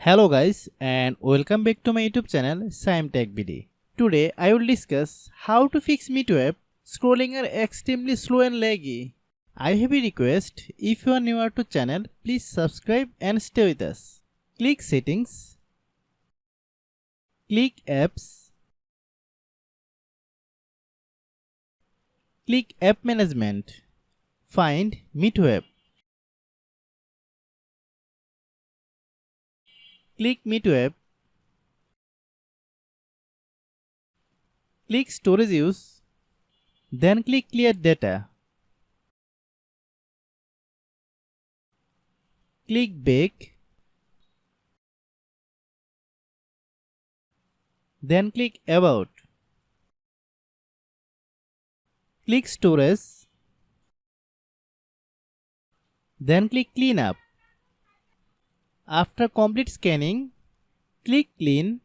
Hello guys and welcome back to my YouTube channel Shaem Tech BD. Today I will discuss how to fix MEETO app scrolling are extremely slow and laggy. I have a request, if you are newer to channel, please subscribe and stay with us. Click settings, click apps, click app management, find MEETO app. Click MEETO app, click storage use, then click clear data. Click back, then click about. Click storage, then click clean up. After complete scanning, click clean,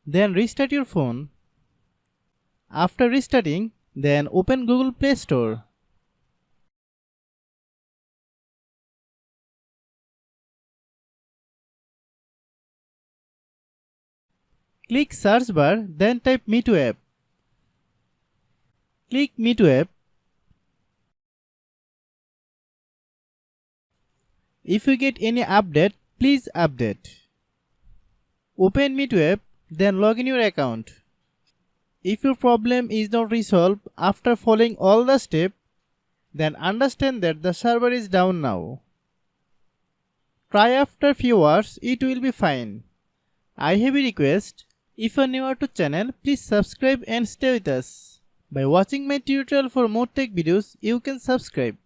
then restart your phone. After restarting, then open Google Play Store. Click search bar, then type MEETO app. Click MEETO app. If you get any update, please update. Open MEETO app, then log in your account. If your problem is not resolved after following all the steps, then understand that the server is down now. Try after few hours, it will be fine. I have a request, if you are newer to channel, please subscribe and stay with us. By watching my tutorial for more tech videos, you can subscribe.